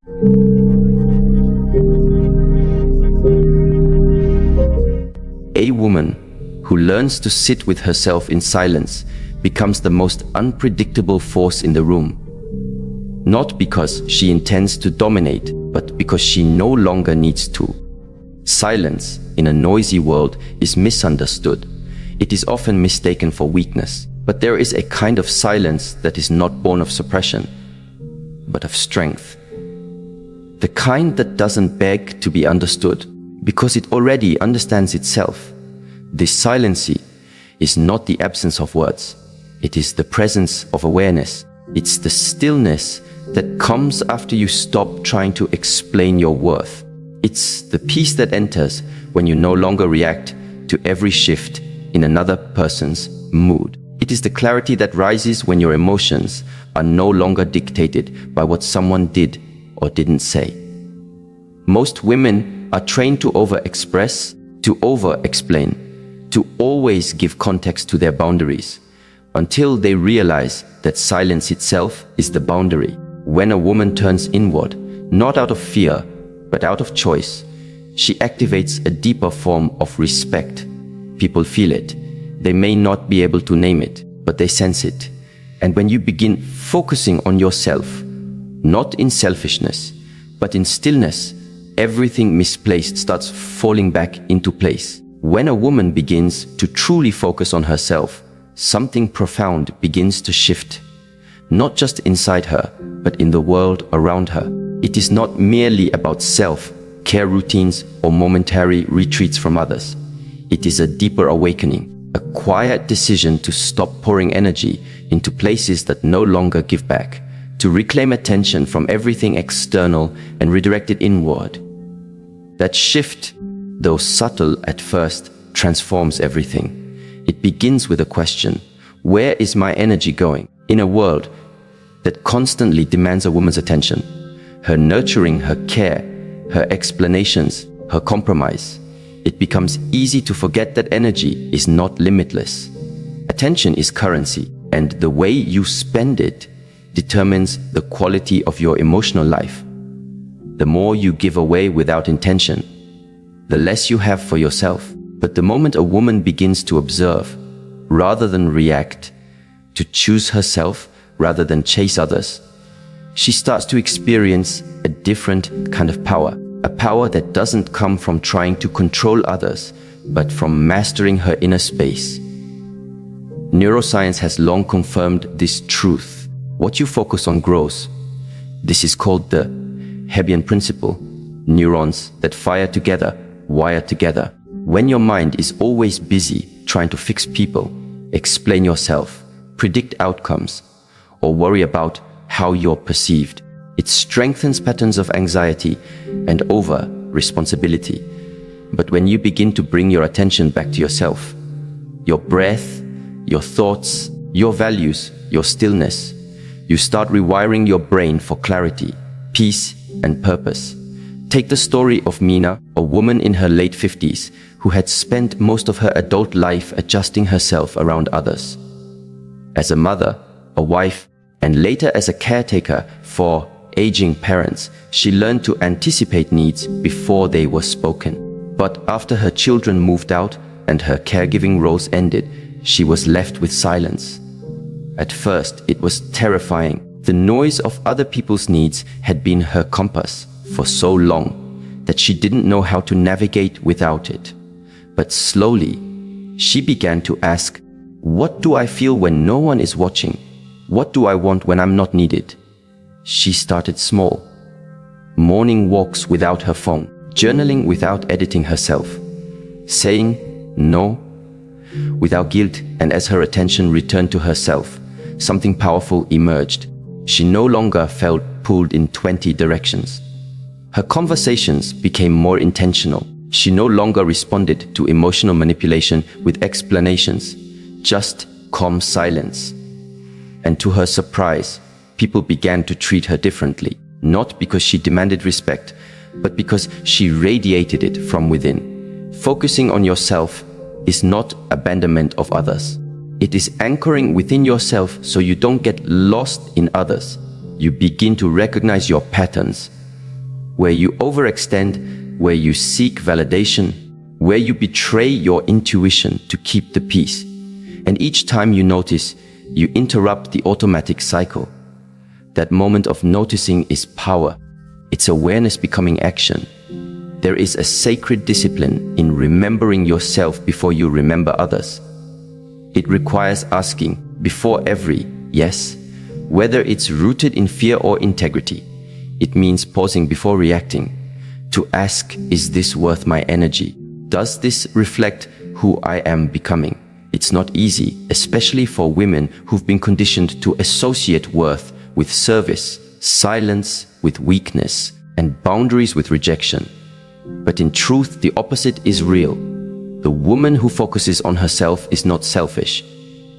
A woman who learns to sit with herself in silence becomes the most unpredictable force in the room. Not because she intends to dominate, but because she no longer needs to. Silence in a noisy world is misunderstood. It is often mistaken for weakness. But there is a kind of silence that is not born of suppression, but of strength. The kind that doesn't beg to be understood, because it already understands itself. This silence is not the absence of words. It is the presence of awareness. It's the stillness that comes after you stop trying to explain your worth. It's the peace that enters when you no longer react to every shift in another person's mood. It is the clarity that rises when your emotions are no longer dictated by what someone did or didn't say. Most women are trained to over-express, to over-explain, to always give context to their boundaries, until they realize that silence itself is the boundary. When a woman turns inward, not out of fear, but out of choice, she activates a deeper form of respect. People feel it. They may not be able to name it, but they sense it. And when you begin focusing on yourself, not in selfishness, but in stillness, everything misplaced starts falling back into place. When a woman begins to truly focus on herself, something profound begins to shift. Not just inside her, but in the world around her. It is not merely about self-care routines or momentary retreats from others. It is a deeper awakening. A quiet decision to stop pouring energy into places that no longer give back, to reclaim attention from everything external and redirect it inward. That shift, though subtle at first, transforms everything. It begins with a question: where is my energy going? In a world that constantly demands a woman's attention, her nurturing, her care, her explanations, her compromise, it becomes easy to forget that energy is not limitless. Attention is currency, and the way you spend it determines the quality of your emotional life. The more you give away without intention, the less you have for yourself. But the moment a woman begins to observe, rather than react, to choose herself rather than chase others, she starts to experience a different kind of power. A power that doesn't come from trying to control others, but from mastering her inner space. Neuroscience has long confirmed this truth. What you focus on grows. This is called the Hebbian principle. Neurons that fire together, wire together. When your mind is always busy trying to fix people, explain yourself, predict outcomes, or worry about how you're perceived, it strengthens patterns of anxiety and over-responsibility. But when you begin to bring your attention back to yourself, your breath, your thoughts, your values, your stillness, you start rewiring your brain for clarity, peace, and purpose. Take the story of Mina, a woman in her late 50s who had spent most of her adult life adjusting herself around others. As a mother, a wife, and later as a caretaker for aging parents, she learned to anticipate needs before they were spoken. But after her children moved out and her caregiving roles ended, she was left with silence. At first, it was terrifying. The noise of other people's needs had been her compass for so long that she didn't know how to navigate without it. But slowly, she began to ask, what do I feel when no one is watching? What do I want when I'm not needed? She started small. Morning walks without her phone, journaling without editing herself, saying no without guilt, and as her attention returned to herself, something powerful emerged. She no longer felt pulled in 20 directions. Her conversations became more intentional. She no longer responded to emotional manipulation with explanations, just calm silence. And to her surprise, people began to treat her differently, not because she demanded respect, but because she radiated it from within. Focusing on yourself is not abandonment of others. It is anchoring within yourself so you don't get lost in others. You begin to recognize your patterns, where you overextend, where you seek validation, where you betray your intuition to keep the peace. And each time you notice, you interrupt the automatic cycle. That moment of noticing is power. It's awareness becoming action. There is a sacred discipline in remembering yourself before you remember others. It requires asking before every yes, whether it's rooted in fear or integrity. It means pausing before reacting. To ask, is this worth my energy? Does this reflect who I am becoming? It's not easy, especially for women who've been conditioned to associate worth with service, silence with weakness, and boundaries with rejection. But in truth, the opposite is real. The woman who focuses on herself is not selfish.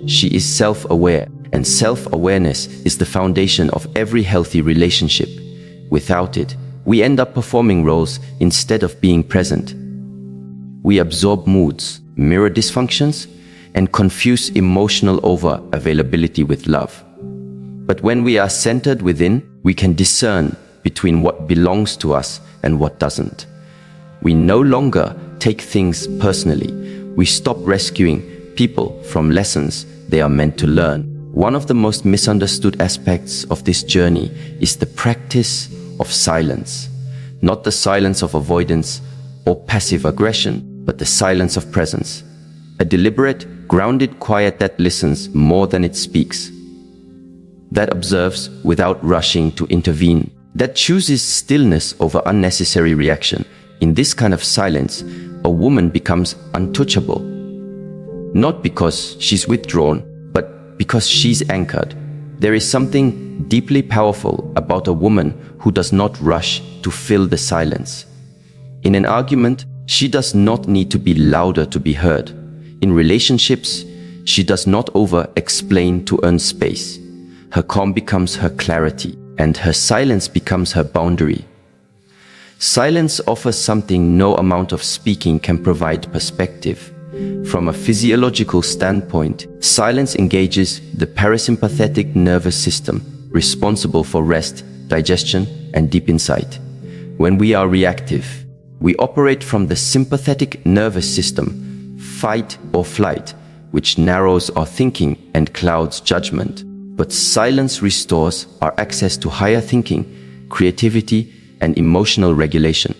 She is self-aware, and self-awareness is the foundation of every healthy relationship. Without it, we end up performing roles instead of being present. We absorb moods, mirror dysfunctions, and confuse emotional over-availability with love. But when we are centered within, we can discern between what belongs to us and what doesn't. We no longer take things personally. We stop rescuing people from lessons they are meant to learn. One of the most misunderstood aspects of this journey is the practice of silence. Not the silence of avoidance or passive aggression, but the silence of presence. A deliberate, grounded quiet that listens more than it speaks. That observes without rushing to intervene. That chooses stillness over unnecessary reaction. In this kind of silence, a woman becomes untouchable. Not because she's withdrawn, but because she's anchored. There is something deeply powerful about a woman who does not rush to fill the silence. In an argument, she does not need to be louder to be heard. In relationships, she does not over-explain to earn space. Her calm becomes her clarity, and her silence becomes her boundary. Silence offers something no amount of speaking can provide: perspective. From a physiological standpoint, silence engages the parasympathetic nervous system, responsible for rest, digestion, and deep insight. When we are reactive, we operate from the sympathetic nervous system, fight or flight, which narrows our thinking and clouds judgment. But silence restores our access to higher thinking, creativity, and emotional regulation.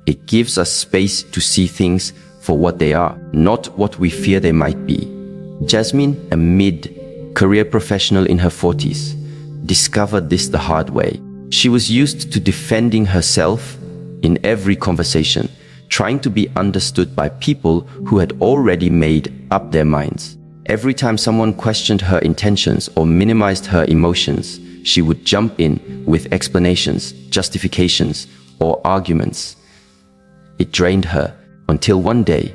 It gives us space to see things for what they are, not what we fear they might be. Jasmine, a mid-career professional in her 40s, discovered this the hard way. She was used to defending herself in every conversation, trying to be understood by people who had already made up their minds. Every time someone questioned her intentions or minimized her emotions, she would jump in with explanations, justifications, or arguments. It drained her until one day,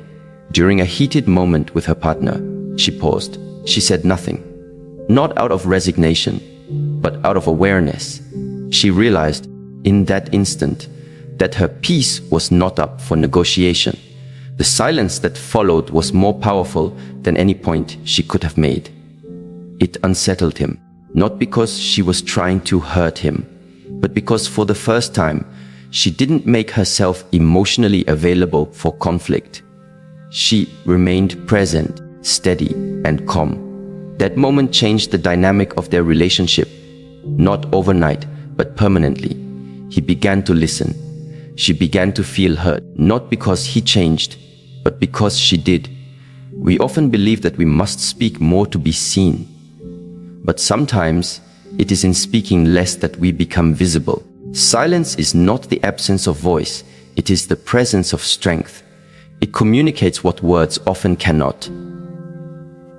during a heated moment with her partner, she paused. She said nothing, not out of resignation, but out of awareness. She realized in that instant that her peace was not up for negotiation. The silence that followed was more powerful than any point she could have made. It unsettled him, not because she was trying to hurt him, but because for the first time, she didn't make herself emotionally available for conflict. She remained present, steady, and calm. That moment changed the dynamic of their relationship, not overnight, but permanently. He began to listen. She began to feel heard, not because he changed, but because she did. We often believe that we must speak more to be seen. But sometimes it is in speaking less that we become visible. Silence is not the absence of voice, it is the presence of strength. It communicates what words often cannot.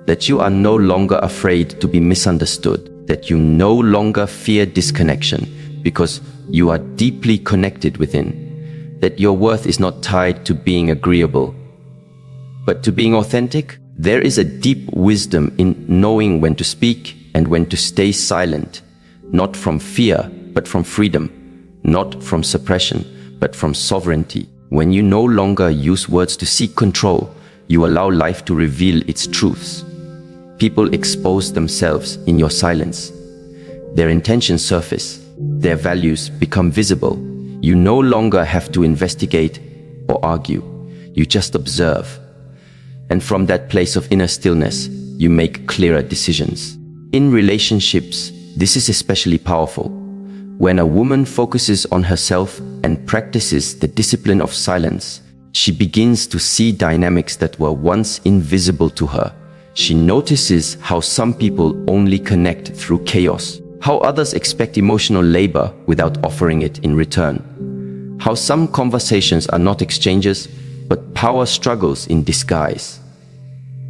That you are no longer afraid to be misunderstood, that you no longer fear disconnection because you are deeply connected within, that your worth is not tied to being agreeable, but to being authentic. There is a deep wisdom in knowing when to speak and when to stay silent, not from fear, but from freedom, not from suppression, but from sovereignty. When you no longer use words to seek control, you allow life to reveal its truths. People expose themselves in your silence. Their intentions surface. Their values become visible. You no longer have to investigate or argue. You just observe. And from that place of inner stillness, you make clearer decisions. In relationships, this is especially powerful. When a woman focuses on herself and practices the discipline of silence, she begins to see dynamics that were once invisible to her. She notices how some people only connect through chaos, how others expect emotional labor without offering it in return, how some conversations are not exchanges, but power struggles in disguise.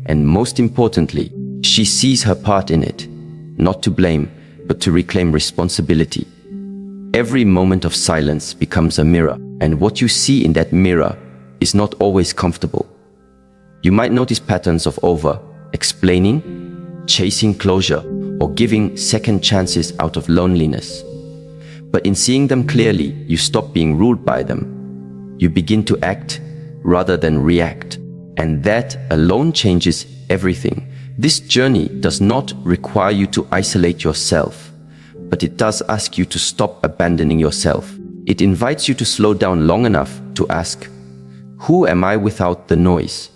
And most importantly, she sees her part in it, not to blame, but to reclaim responsibility. Every moment of silence becomes a mirror, and what you see in that mirror is not always comfortable. You might notice patterns of over-explaining, chasing closure, or giving second chances out of loneliness. But in seeing them clearly, you stop being ruled by them. You begin to act rather than react. And that alone changes everything. This journey does not require you to isolate yourself, but it does ask you to stop abandoning yourself. It invites you to slow down long enough to ask, who am I without the noise?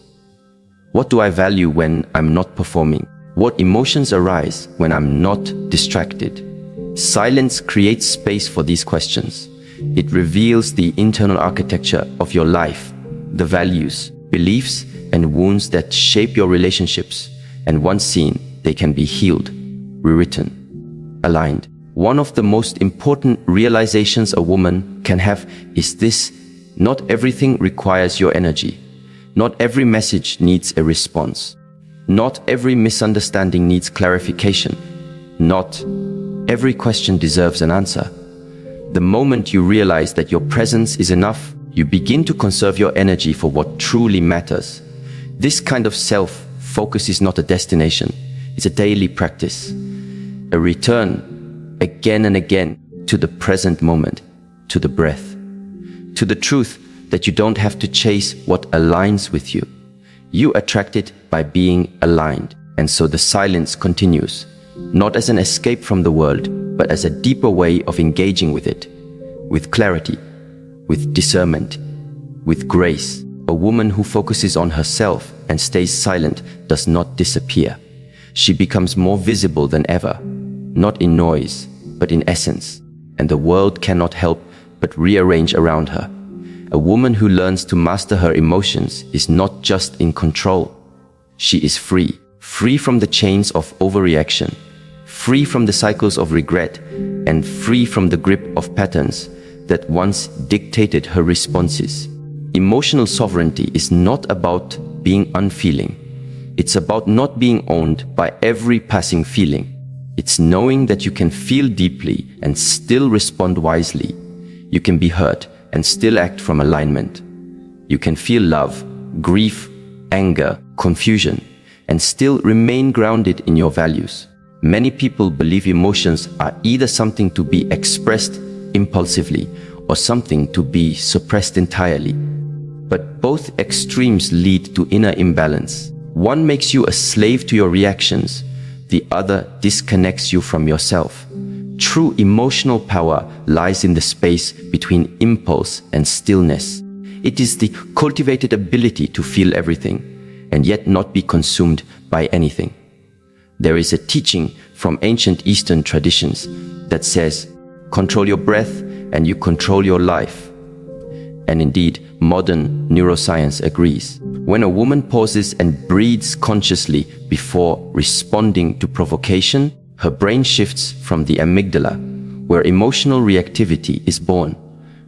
What do I value when I'm not performing? What emotions arise when I'm not distracted? Silence creates space for these questions. It reveals the internal architecture of your life, the values, beliefs, and wounds that shape your relationships. And once seen, they can be healed, rewritten, aligned. One of the most important realizations a woman can have is this: not everything requires your energy. Not every message needs a response. Not every misunderstanding needs clarification. Not every question deserves an answer. The moment you realize that your presence is enough, you begin to conserve your energy for what truly matters. This kind of self-focus is not a destination. It's a daily practice. A return again and again to the present moment, to the breath, to the truth that you don't have to chase what aligns with you. You attract it by being aligned. And so the silence continues, not as an escape from the world, but as a deeper way of engaging with it, with clarity, with discernment, with grace. A woman who focuses on herself and stays silent does not disappear. She becomes more visible than ever, not in noise, but in essence. And the world cannot help but rearrange around her. A woman who learns to master her emotions is not just in control. She is free. Free from the chains of overreaction, free from the cycles of regret, and free from the grip of patterns that once dictated her responses. Emotional sovereignty is not about being unfeeling. It's about not being owned by every passing feeling. It's knowing that you can feel deeply and still respond wisely. You can be hurt and still act from alignment. You can feel love, grief, anger, confusion, and still remain grounded in your values. Many people believe emotions are either something to be expressed impulsively or something to be suppressed entirely. But both extremes lead to inner imbalance. One makes you a slave to your reactions, the other disconnects you from yourself. True emotional power lies in the space between impulse and stillness. It is the cultivated ability to feel everything and yet not be consumed by anything. There is a teaching from ancient Eastern traditions that says, control your breath and you control your life. And indeed, modern neuroscience agrees. When a woman pauses and breathes consciously before responding to provocation, her brain shifts from the amygdala, where emotional reactivity is born,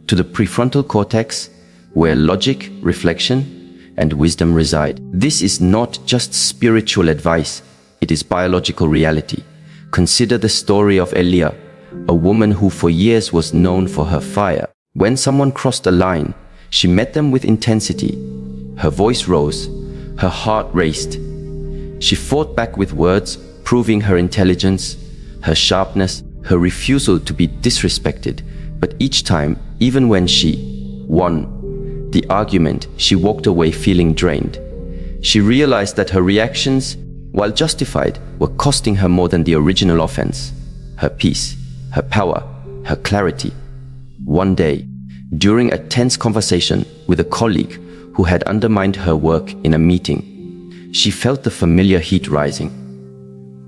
to the prefrontal cortex, where logic, reflection, and wisdom reside. This is not just spiritual advice, it is biological reality. Consider the story of Elia, a woman who for years was known for her fire. When someone crossed a line, she met them with intensity. Her voice rose, her heart raced. She fought back with words, proving her intelligence, her sharpness, her refusal to be disrespected. But each time, even when she won the argument, she walked away feeling drained. She realized that her reactions, while justified, were costing her more than the original offense. Her peace, her power, her clarity. One day, During a tense conversation with a colleague who had undermined her work in a meeting, she felt the familiar heat rising.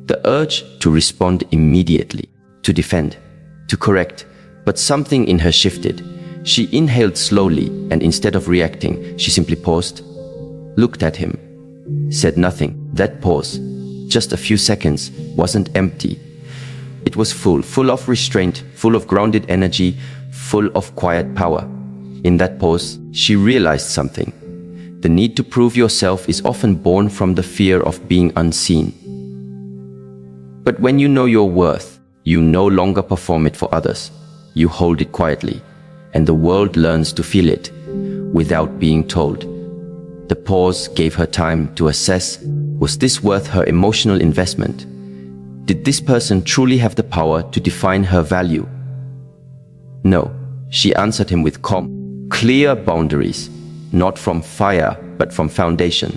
The urge to respond immediately, to defend, to correct, but something in her shifted. She inhaled slowly, and instead of reacting, she simply paused, looked at him, said nothing. That pause, just a few seconds, wasn't empty. It was full of restraint, full of grounded energy, full of quiet power. In that pause, she realized something. The need to prove yourself is often born from the fear of being unseen. But when you know your worth, you no longer perform it for others. You hold it quietly, and the world learns to feel it without being told. The pause gave her time to assess, was this worth her emotional investment? Did this person truly have the power to define her value? No, she answered him with calm, clear boundaries, not from fire, but from foundation.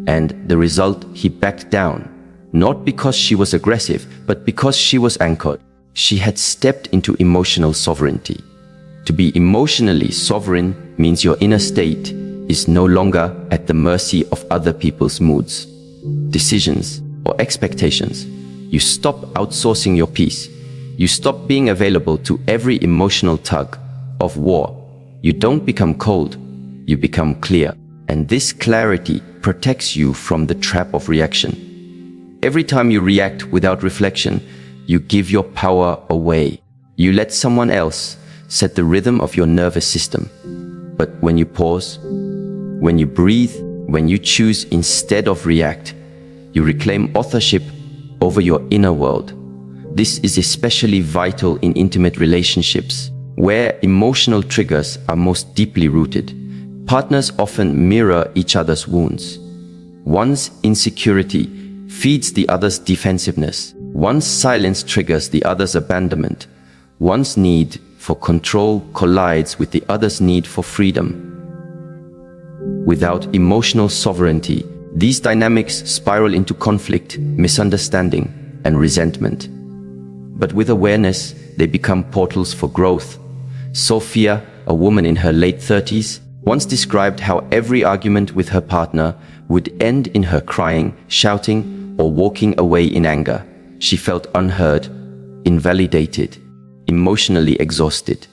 And the result, he backed down, not because she was aggressive, but because she was anchored. She had stepped into emotional sovereignty. To be emotionally sovereign means your inner state is no longer at the mercy of other people's moods, decisions, or expectations. You stop outsourcing your peace. You stop being available to every emotional tug of war. You don't become cold, you become clear. And this clarity protects you from the trap of reaction. Every time you react without reflection, you give your power away. You let someone else set the rhythm of your nervous system. But when you pause, when you breathe, when you choose instead of react, you reclaim authorship over your inner world. This is especially vital in intimate relationships, where emotional triggers are most deeply rooted. Partners often mirror each other's wounds. One's insecurity feeds the other's defensiveness. One's silence triggers the other's abandonment. One's need for control collides with the other's need for freedom. Without emotional sovereignty, these dynamics spiral into conflict, misunderstanding, and resentment. But with awareness, they become portals for growth. Sophia, a woman in her late 30s, once described how every argument with her partner would end in her crying, shouting, or walking away in anger. She felt unheard, invalidated, emotionally exhausted.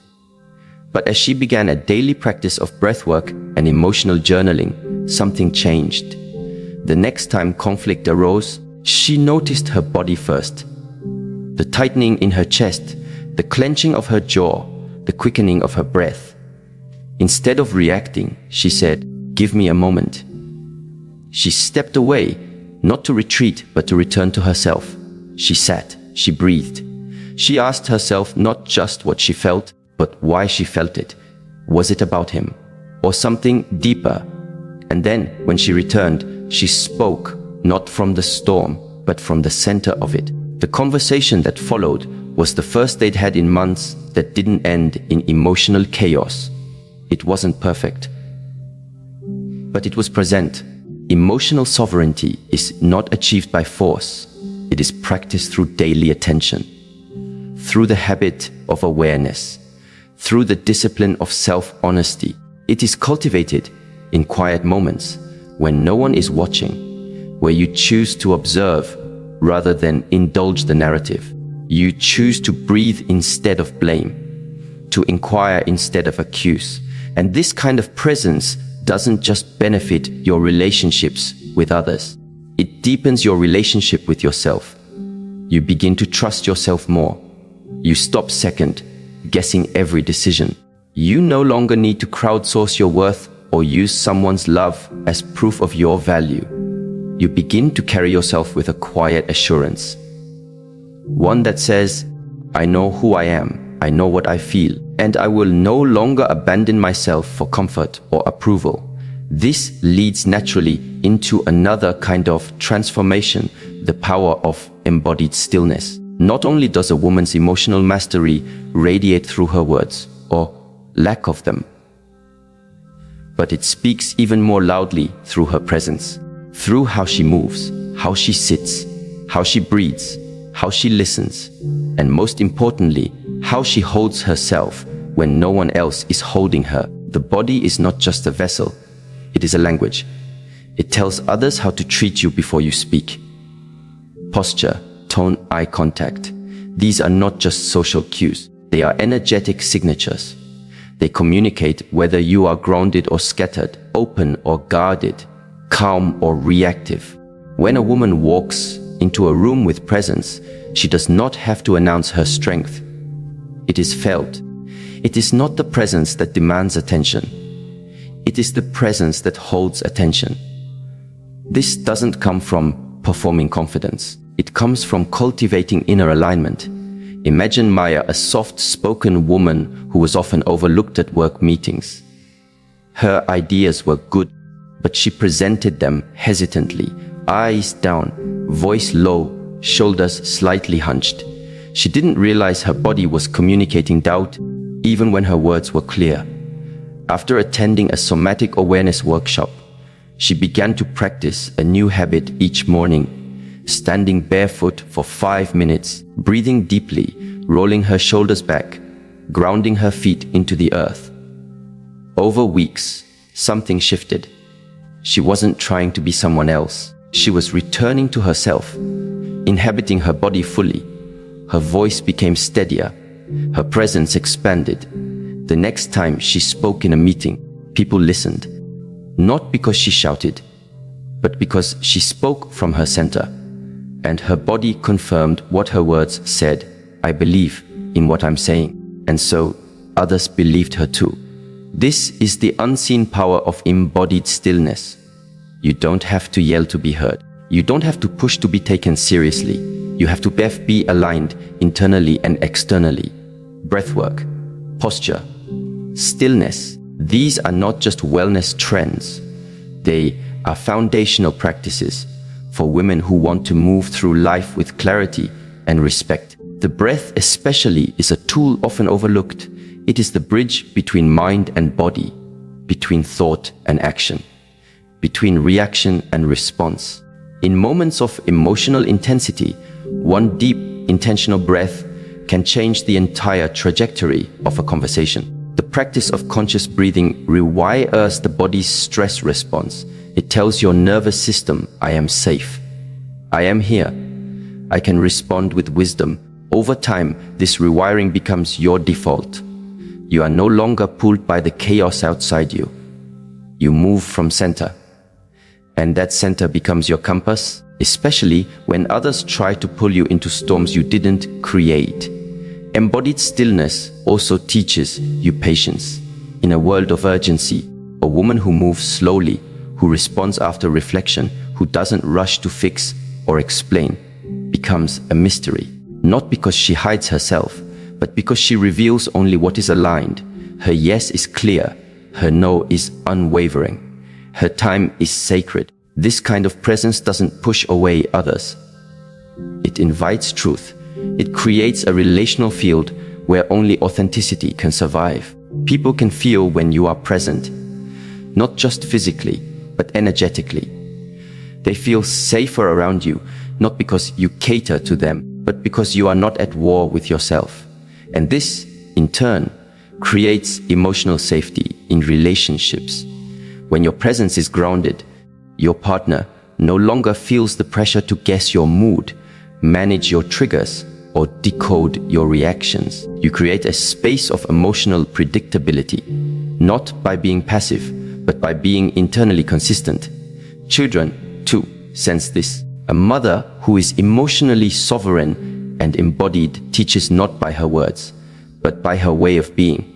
But as she began a daily practice of breathwork and emotional journaling, something changed. The next time conflict arose, she noticed her body first. The tightening in her chest, the clenching of her jaw, the quickening of her breath. Instead of reacting, she said, "Give me a moment." She stepped away, not to retreat, but to return to herself. She sat, she breathed. She asked herself not just what she felt, but why she felt it. Was it about him, or something deeper? And then, when she returned, she spoke, not from the storm, but from the center of it. The conversation that followed was the first they'd had in months that didn't end in emotional chaos. It wasn't perfect, but it was present. Emotional sovereignty is not achieved by force. It is practiced through daily attention, through the habit of awareness, through the discipline of self-honesty. It is cultivated in quiet moments when no one is watching, where you choose to observe rather than indulge the narrative. You choose to breathe instead of blame, to inquire instead of accuse. And this kind of presence doesn't just benefit your relationships with others. It deepens your relationship with yourself. You begin to trust yourself more. You stop second guessing every decision. You no longer need to crowdsource your worth or use someone's love as proof of your value. You begin to carry yourself with a quiet assurance. One that says, "I know who I am, I know what I feel, and I will no longer abandon myself for comfort or approval." This leads naturally into another kind of transformation, the power of embodied stillness. Not only does a woman's emotional mastery radiate through her words, or lack of them, but it speaks even more loudly through her presence, through how she moves, how she sits, how she breathes, how she listens, and most importantly, how she holds herself when no one else is holding her. The body is not just a vessel, it is a language. It tells others how to treat you before you speak. Posture, tone, eye contact. These are not just social cues. They are energetic signatures. They communicate whether you are grounded or scattered, open or guarded, calm or reactive. When a woman walks into a room with presence, she does not have to announce her strength. It is felt. It is not the presence that demands attention. It is the presence that holds attention. This doesn't come from performing confidence. It comes from cultivating inner alignment. Imagine Maya, a soft-spoken woman who was often overlooked at work meetings. Her ideas were good, but she presented them hesitantly, eyes down, voice low, shoulders slightly hunched. She didn't realize her body was communicating doubt, even when her words were clear. After attending a somatic awareness workshop, she began to practice a new habit each morning. Standing barefoot for 5 minutes, breathing deeply, rolling her shoulders back, grounding her feet into the earth. Over weeks, something shifted. She wasn't trying to be someone else. She was returning to herself, inhabiting her body fully. Her voice became steadier. Her presence expanded. The next time she spoke in a meeting, people listened. Not because she shouted, but because she spoke from her center. And her body confirmed what her words said. I believe in what I'm saying. And so others believed her too. This is the unseen power of embodied stillness. You don't have to yell to be heard. You don't have to push to be taken seriously. You have to be aligned internally and externally. Breathwork, posture, stillness. These are not just wellness trends. They are foundational practices for women who want to move through life with clarity and respect. The breath especially is a tool often overlooked. It is the bridge between mind and body, between thought and action, between reaction and response. In moments of emotional intensity, one deep, intentional breath can change the entire trajectory of a conversation. The practice of conscious breathing rewires the body's stress response. It tells your nervous system, I am safe. I am here. I can respond with wisdom. Over time, this rewiring becomes your default. You are no longer pulled by the chaos outside you. You move from center. And that center becomes your compass, especially when others try to pull you into storms you didn't create. Embodied stillness also teaches you patience. In a world of urgency, a woman who moves slowly, who responds after reflection, who doesn't rush to fix or explain, becomes a mystery. Not because she hides herself, but because she reveals only what is aligned. Her yes is clear, her no is unwavering. Her time is sacred. This kind of presence doesn't push away others. It invites truth. It creates a relational field where only authenticity can survive. People can feel when you are present, not just physically, but energetically. They feel safer around you, not because you cater to them, but because you are not at war with yourself. And this, in turn, creates emotional safety in relationships. When your presence is grounded, your partner no longer feels the pressure to guess your mood, manage your triggers, or decode your reactions. You create a space of emotional predictability, not by being passive, but by being internally consistent. Children, too, sense this. A mother who is emotionally sovereign and embodied teaches not by her words, but by her way of being.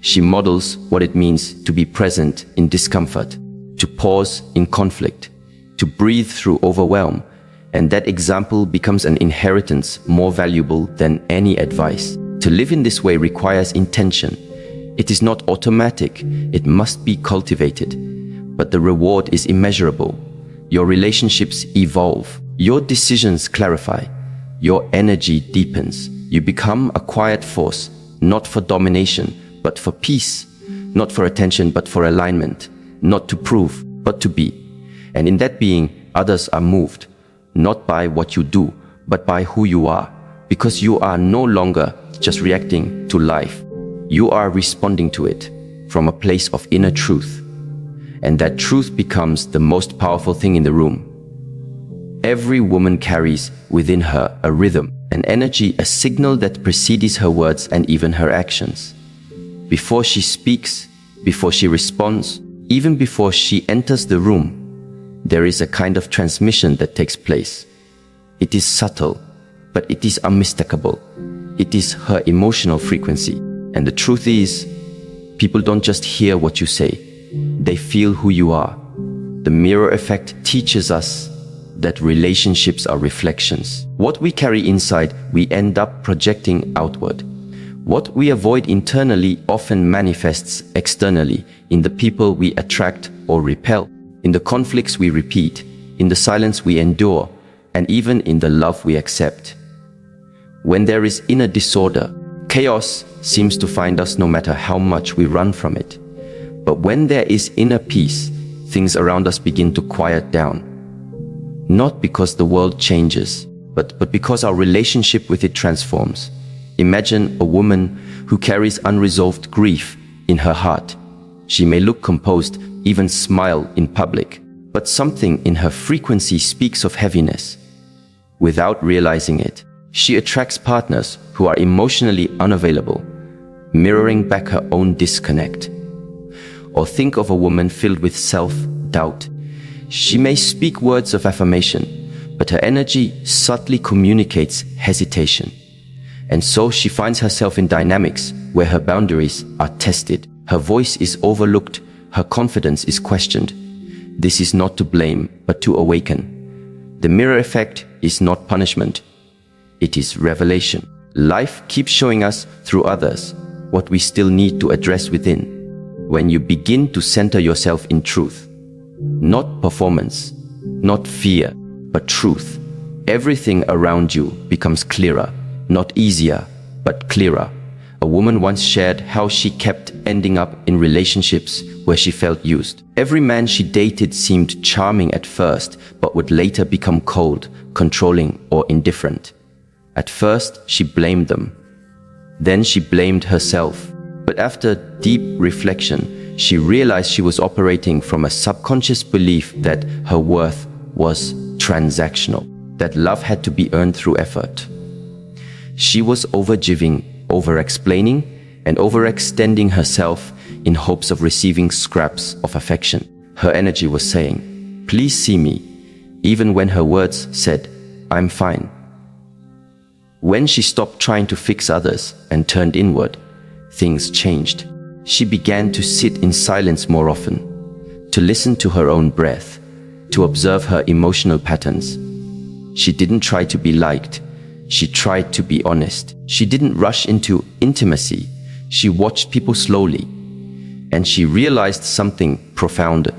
She models what it means to be present in discomfort, to pause in conflict, to breathe through overwhelm, and that example becomes an inheritance more valuable than any advice. To live in this way requires intention. It is not automatic, it must be cultivated. But the reward is immeasurable. Your relationships evolve, your decisions clarify, your energy deepens. You become a quiet force, not for domination, but for peace, not for attention, but for alignment, not to prove, but to be. And in that being, others are moved, not by what you do, but by who you are, because you are no longer just reacting to life. You are responding to it from a place of inner truth. And that truth becomes the most powerful thing in the room. Every woman carries within her a rhythm, an energy, a signal that precedes her words and even her actions. Before she speaks, before she responds, even before she enters the room, there is a kind of transmission that takes place. It is subtle, but it is unmistakable. It is her emotional frequency. And the truth is, people don't just hear what you say, they feel who you are. The mirror effect teaches us that relationships are reflections. What we carry inside, we end up projecting outward. What we avoid internally often manifests externally in the people we attract or repel, in the conflicts we repeat, in the silence we endure, and even in the love we accept. When there is inner disorder, chaos seems to find us no matter how much we run from it. But when there is inner peace, things around us begin to quiet down. Not because the world changes, but because our relationship with it transforms. Imagine a woman who carries unresolved grief in her heart. She may look composed, even smile in public, but something in her frequency speaks of heaviness. Without realizing it, she attracts partners who are emotionally unavailable, mirroring back her own disconnect. Or think of a woman filled with self-doubt. She may speak words of affirmation, but her energy subtly communicates hesitation. And so she finds herself in dynamics where her boundaries are tested, her voice is overlooked, her confidence is questioned. This is not to blame, but to awaken. The mirror effect is not punishment. It is revelation. Life keeps showing us through others what we still need to address within. When you begin to center yourself in truth, not performance, not fear, but truth, everything around you becomes clearer, not easier, but clearer. A woman once shared how she kept ending up in relationships where she felt used. Every man she dated seemed charming at first, but would later become cold, controlling, or indifferent. At first, she blamed them. Then she blamed herself. But after deep reflection, she realized she was operating from a subconscious belief that her worth was transactional, that love had to be earned through effort. She was overgiving, over-explaining, and overextending herself in hopes of receiving scraps of affection. Her energy was saying, "Please see me," even when her words said, "I'm fine." When she stopped trying to fix others and turned inward, things changed. She began to sit in silence more often, to listen to her own breath, to observe her emotional patterns. She didn't try to be liked. She tried to be honest. She didn't rush into intimacy. She watched people slowly. And she realized something profound.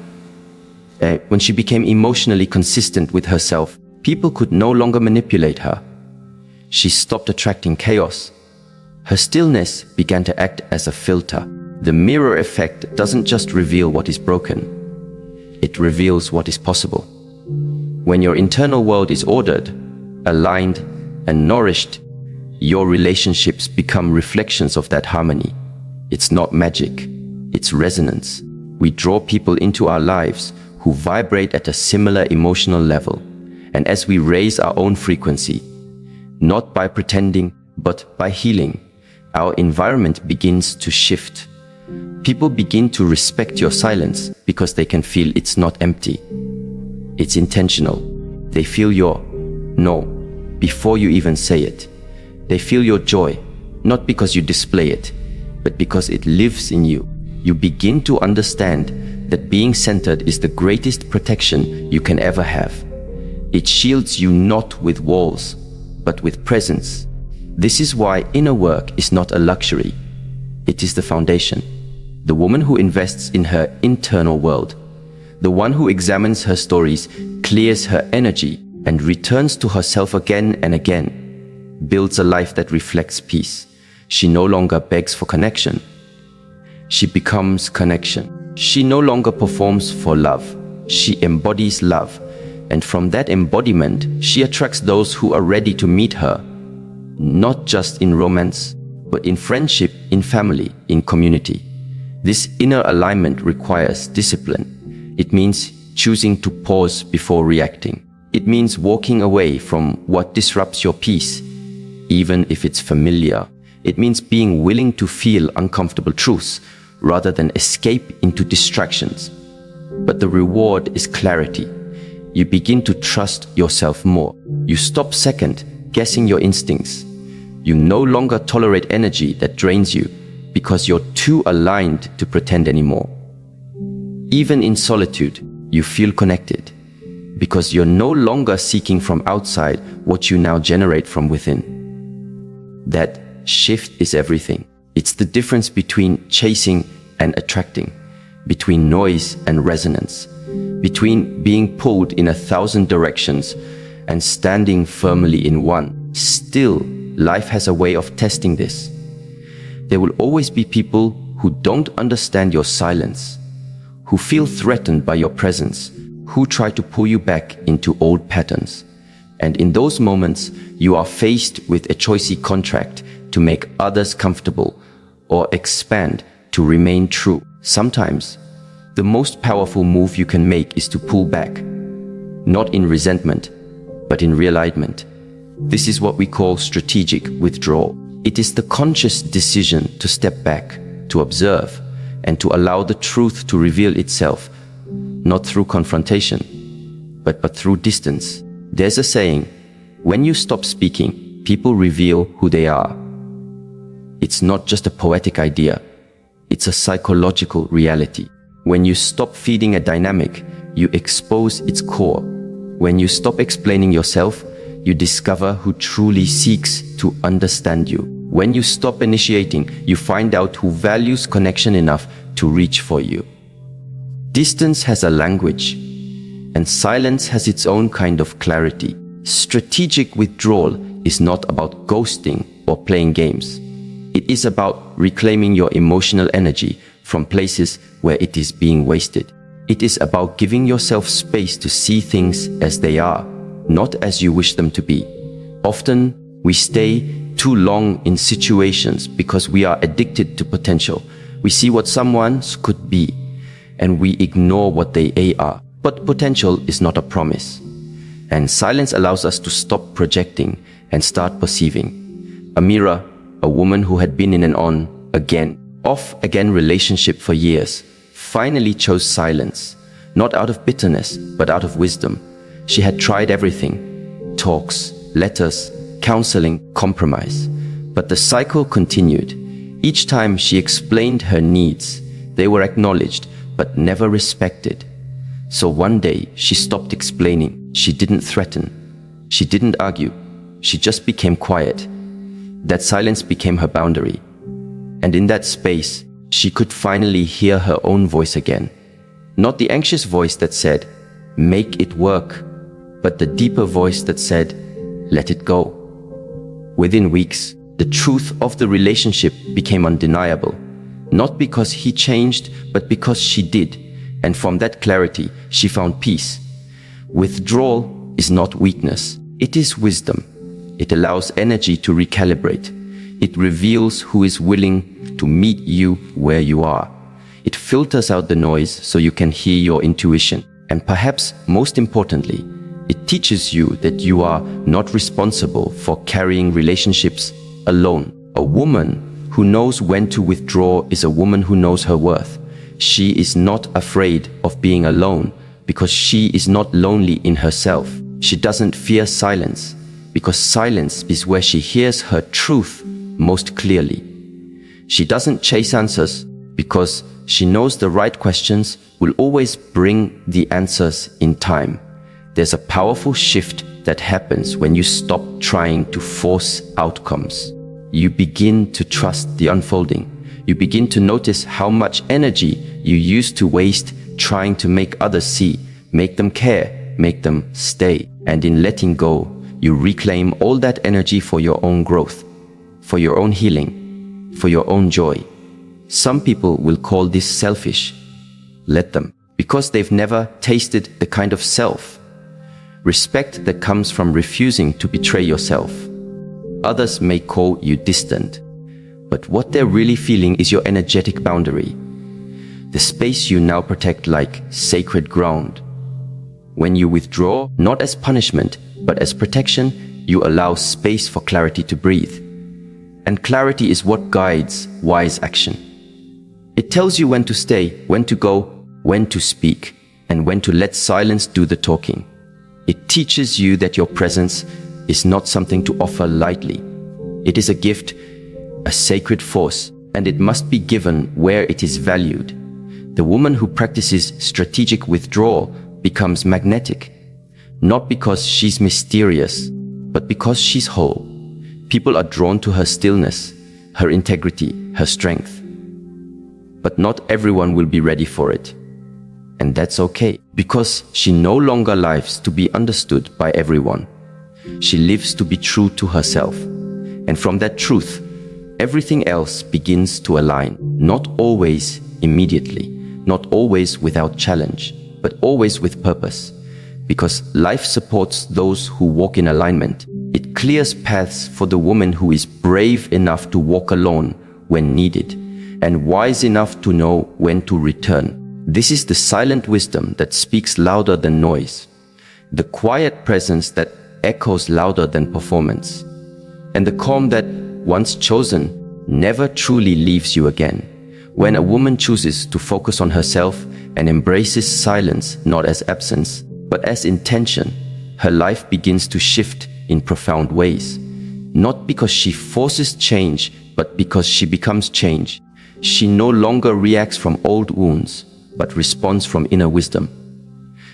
When she became emotionally consistent with herself, people could no longer manipulate her. She stopped attracting chaos. Her stillness began to act as a filter. The mirror effect doesn't just reveal what is broken. It reveals what is possible. When your internal world is ordered, aligned, and nourished, your relationships become reflections of that harmony. It's not magic, it's resonance. We draw people into our lives who vibrate at a similar emotional level. And as we raise our own frequency, not by pretending, but by healing, our environment begins to shift. People begin to respect your silence because they can feel it's not empty. It's intentional. They feel your no before you even say it. They feel your joy, not because you display it, but because it lives in you. You begin to understand that being centered is the greatest protection you can ever have. It shields you not with walls, but with presence. This is why inner work is not a luxury. It is the foundation. The woman who invests in her internal world, the one who examines her stories, clears her energy, and returns to herself again and again, builds a life that reflects peace. She no longer begs for connection. She becomes connection. She no longer performs for love. She embodies love. And from that embodiment, she attracts those who are ready to meet her, not just in romance, but in friendship, in family, in community. This inner alignment requires discipline. It means choosing to pause before reacting. It means walking away from what disrupts your peace, even if it's familiar. It means being willing to feel uncomfortable truths rather than escape into distractions. But the reward is clarity. You begin to trust yourself more. You stop second-guessing your instincts. You no longer tolerate energy that drains you because you're too aligned to pretend anymore. Even in solitude, you feel connected because you're no longer seeking from outside what you now generate from within. That shift is everything. It's the difference between chasing and attracting, between noise and resonance, between being pulled in 1,000 directions and standing firmly in one. Still, life has a way of testing this. There will always be people who don't understand your silence, who feel threatened by your presence, who try to pull you back into old patterns. And in those moments, you are faced with a choicy contract to make others comfortable or expand to remain true. Sometimes, the most powerful move you can make is to pull back, not in resentment, but in realignment. This is what we call strategic withdrawal. It is the conscious decision to step back, to observe, and to allow the truth to reveal itself, not through confrontation, but through distance. There's a saying, when you stop speaking, people reveal who they are. It's not just a poetic idea, it's a psychological reality. When you stop feeding a dynamic, you expose its core. When you stop explaining yourself, you discover who truly seeks to understand you. When you stop initiating, you find out who values connection enough to reach for you. Distance has a language, and silence has its own kind of clarity. Strategic withdrawal is not about ghosting or playing games. It is about reclaiming your emotional energy from places where it is being wasted. It is about giving yourself space to see things as they are, not as you wish them to be. Often, we stay too long in situations because we are addicted to potential. We see what someone could be, and we ignore what they are. But potential is not a promise. And silence allows us to stop projecting and start perceiving. Amira, a woman who had been in an on-again, off-again relationship for years, finally chose silence, not out of bitterness, but out of wisdom. She had tried everything: talks, letters, counseling, compromise. But the cycle continued. Each time she explained her needs, they were acknowledged, but never respected. So one day, she stopped explaining. She didn't threaten. She didn't argue. She just became quiet. That silence became her boundary. And in that space, she could finally hear her own voice again. Not the anxious voice that said, "Make it work," but the deeper voice that said, "Let it go." Within weeks, the truth of the relationship became undeniable. Not because he changed, but because she did. And from that clarity, she found peace. Withdrawal is not weakness. It is wisdom. It allows energy to recalibrate. It reveals who is willing to meet you where you are. It filters out the noise so you can hear your intuition. And perhaps most importantly, it teaches you that you are not responsible for carrying relationships alone. A woman who knows when to withdraw is a woman who knows her worth. She is not afraid of being alone because she is not lonely in herself. She doesn't fear silence because silence is where she hears her truth most clearly. She doesn't chase answers because she knows the right questions will always bring the answers in time. There's a powerful shift that happens when you stop trying to force outcomes. You begin to trust the unfolding. You begin to notice how much energy you used to waste trying to make others see, make them care, make them stay. And in letting go, you reclaim all that energy for your own growth, for your own healing, for your own joy. Some people will call this selfish. Let them, because they've never tasted the kind of self-respect that comes from refusing to betray yourself. Others may call you distant, but what they're really feeling is your energetic boundary, the space you now protect like sacred ground. When you withdraw, not as punishment, but as protection, you allow space for clarity to breathe. And clarity is what guides wise action. It tells you when to stay, when to go, when to speak, and when to let silence do the talking. It teaches you that your presence is not something to offer lightly. It is a gift, a sacred force, and it must be given where it is valued. The woman who practices strategic withdrawal becomes magnetic, not because she's mysterious, but because she's whole. People are drawn to her stillness, her integrity, her strength. But not everyone will be ready for it. And that's okay, because she no longer lives to be understood by everyone. She lives to be true to herself. And from that truth, everything else begins to align, not always immediately, not always without challenge, but always with purpose. Because life supports those who walk in alignment. It clears paths for the woman who is brave enough to walk alone when needed, and wise enough to know when to return. This is the silent wisdom that speaks louder than noise, the quiet presence that echoes louder than performance, and the calm that, once chosen, never truly leaves you again. When a woman chooses to focus on herself and embraces silence not as absence, but as intention, her life begins to shift in profound ways. Not because she forces change, but because she becomes change. She no longer reacts from old wounds, but responds from inner wisdom.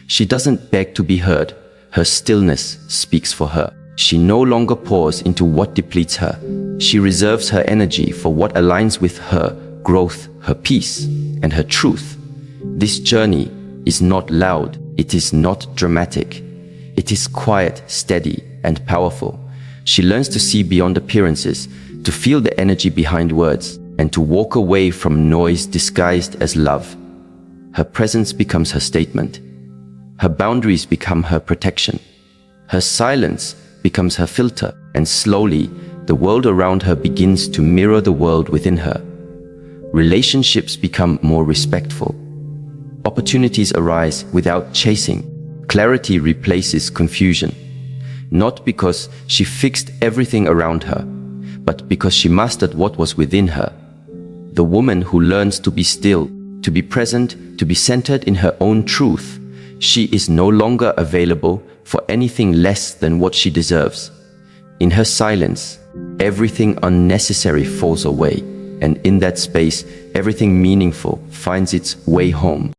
She doesn't beg to be heard. Her stillness speaks for her. She no longer pours into what depletes her. She reserves her energy for what aligns with her growth, her peace, and her truth. This journey is not loud. It is not dramatic. It is quiet, steady, and powerful. She learns to see beyond appearances, to feel the energy behind words, and to walk away from noise disguised as love. Her presence becomes her statement. Her boundaries become her protection. Her silence becomes her filter, and slowly, the world around her begins to mirror the world within her. Relationships become more respectful. Opportunities arise without chasing. Clarity replaces confusion. Not because she fixed everything around her, but because she mastered what was within her. The woman who learns to be still, to be present, to be centered in her own truth, she is no longer available for anything less than what she deserves. In her silence, everything unnecessary falls away, and in that space, everything meaningful finds its way home.